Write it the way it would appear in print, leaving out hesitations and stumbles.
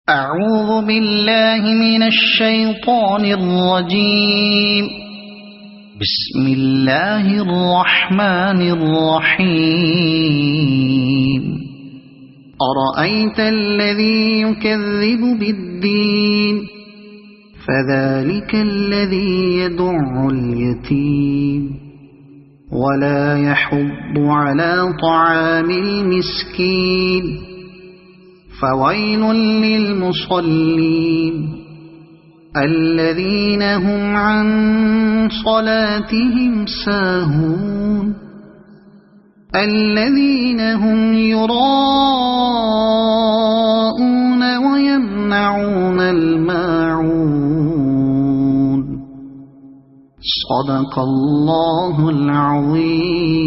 أعوذ بالله من الشيطان الرجيم. بسم الله الرحمن الرحيم. أرأيت الذي يكذب بالدين فذلك الذي يدع اليتيم ولا يحض على طعام المسكين فويل للمصلين الذين هم عن صلاتهم ساهون الذين هم يراءون ويمنعون الماعون. صدق الله العظيم.